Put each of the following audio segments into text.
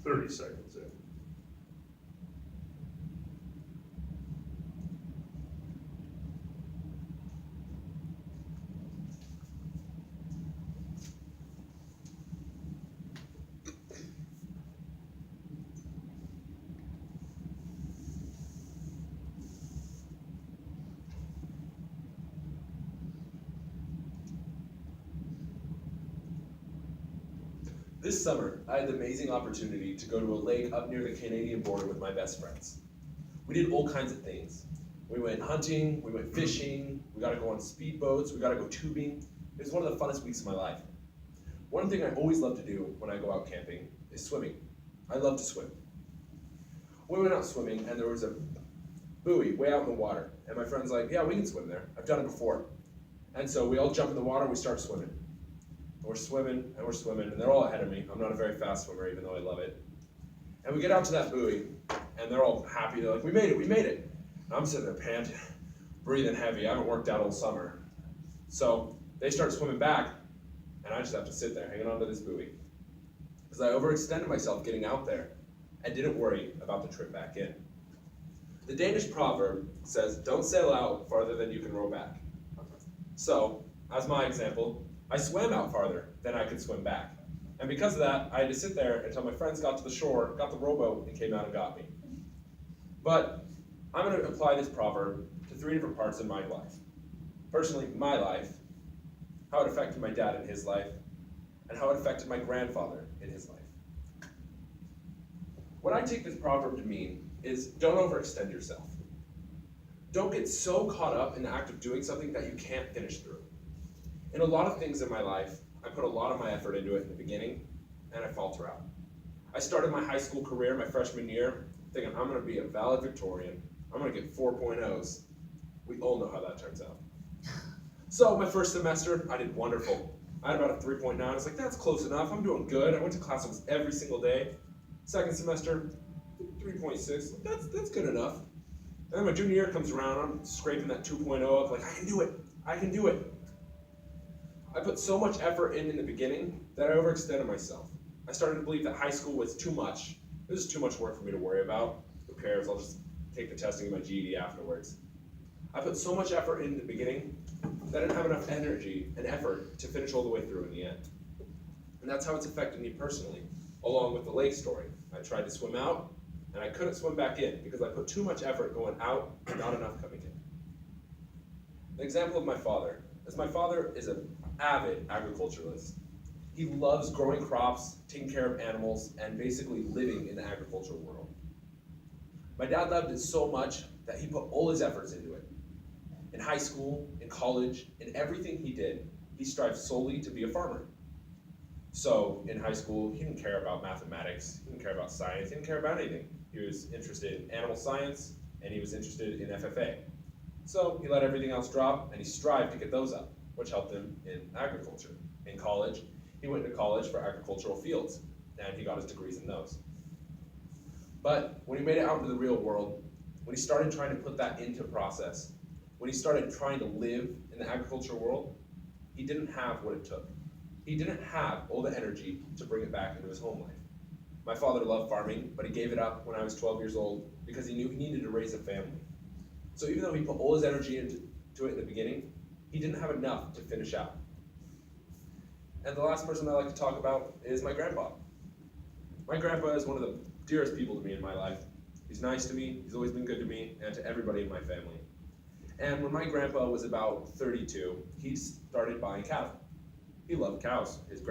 30 seconds in. This summer, I had the amazing opportunity to go to a lake up near the Canadian border with my best friends. We did all kinds of things. We went hunting, we went fishing, we got to go on speedboats, we got to go tubing. It was one of the funnest weeks of my life. One thing I always love to do when I go out camping is swimming. I love to swim. We went out swimming and there was a buoy way out in the water. And my friend's like, yeah, we can swim there. I've done it before. And so we all jump in the water and we start swimming. We're swimming, and they're all ahead of me. I'm not a very fast swimmer, even though I love it. And we get out to that buoy, and they're all happy. They're like, we made it, we made it. And I'm sitting there panting, breathing heavy. I haven't worked out all summer. So they start swimming back, and I just have to sit there hanging onto this buoy. Because I overextended myself getting out there and didn't worry about the trip back in. The Danish proverb says, don't sail out farther than you can row back. So, as my example, I swam out farther than I could swim back. And because of that, I had to sit there until my friends got to the shore, got the rowboat, and came out and got me. But I'm going to apply this proverb to 3 different parts in my life. Personally, my life, how it affected my dad in his life, and how it affected my grandfather in his life. What I take this proverb to mean is don't overextend yourself. Don't get so caught up in the act of doing something that you can't finish through. In a lot of things in my life, I put a lot of my effort into it in the beginning, and I falter out. I started my high school career my freshman year thinking I'm going to be a valedictorian. I'm going to get 4.0s. We all know how that turns out. So my first semester, I did wonderful. I had about a 3.9. I was like, that's close enough. I'm doing good. I went to class almost every single day. Second semester, 3.6. That's good enough. And then my junior year comes around. I'm scraping that 2.0 up. Like, I can do it. I can do it. I put so much effort in the beginning that I overextended myself. I started to believe that high school was too much. It was too much work for me to worry about. Who cares? I'll just take the testing and my GED afterwards. I put so much effort in the beginning that I didn't have enough energy and effort to finish all the way through in the end. And that's how it's affected me personally, along with the lake story. I tried to swim out, and I couldn't swim back in because I put too much effort going out and not enough coming in. An example of my father is my father is an avid agriculturalist. He loves growing crops, taking care of animals, and basically living in the agricultural world. My dad loved it so much that he put all his efforts into it. In high school, in college, in everything he did, he strived solely to be a farmer. So in high school, he didn't care about mathematics, he didn't care about science, he didn't care about anything. He was interested in animal science, and he was interested in FFA. So he let everything else drop, and he strived to get those up, which helped him in agriculture. In college, he went to college for agricultural fields, and he got his degrees in those. But when he made it out into the real world, when he started trying to put that into process, when he started trying to live in the agricultural world, he didn't have what it took. He didn't have all the energy to bring it back into his home life. My father loved farming, but he gave it up when I was 12 years old because he knew he needed to raise a family. So even though he put all his energy into it in the beginning, he didn't have enough to finish out. And the last person I like to talk about is my grandpa. My grandpa is one of the dearest people to me in my life. He's nice to me, he's always been good to me, and to everybody in my family. And when my grandpa was about 32, he started buying cattle. He loved cows. His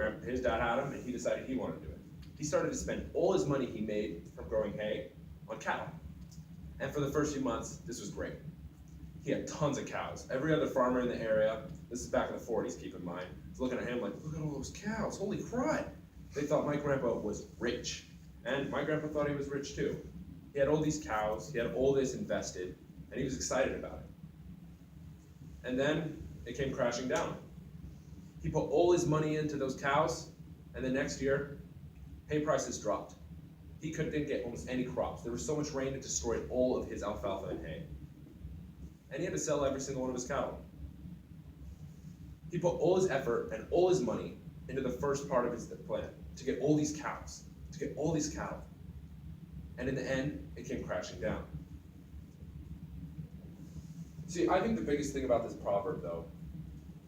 dad had them, and he decided he wanted to do it. He started to spend all his money he made from growing hay on cattle. And for the first few months, this was great. He had tons of cows. Every other farmer in the area, this is back in the 40s, keep in mind, was looking at him like, look at all those cows, holy crud. They thought my grandpa was rich. And my grandpa thought he was rich too. He had all these cows, he had all this invested, and he was excited about it. And then it came crashing down. He put all his money into those cows, and the next year, hay prices dropped. He couldn't get almost any crops. There was so much rain it destroyed all of his alfalfa and hay. And he had to sell every single one of his cattle. He put all his effort and all his money into the first part of his plan, to get all these cows, to get all these cattle. And in the end, it came crashing down. See, I think the biggest thing about this proverb, though,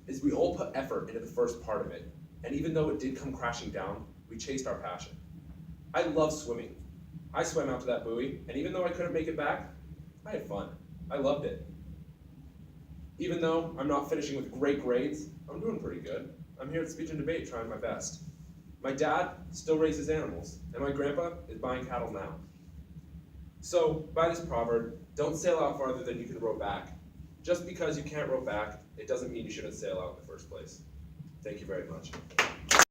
is we all put effort into the first part of it, and even though it did come crashing down, we chased our passion. I love swimming. I swam out to that buoy, and even though I couldn't make it back, I had fun. I loved it. Even though I'm not finishing with great grades, I'm doing pretty good. I'm here at speech and debate trying my best. My dad still raises animals, and my grandpa is buying cattle now. So, by this proverb, don't sail out farther than you can row back. Just because you can't row back, it doesn't mean you shouldn't sail out in the first place. Thank you very much.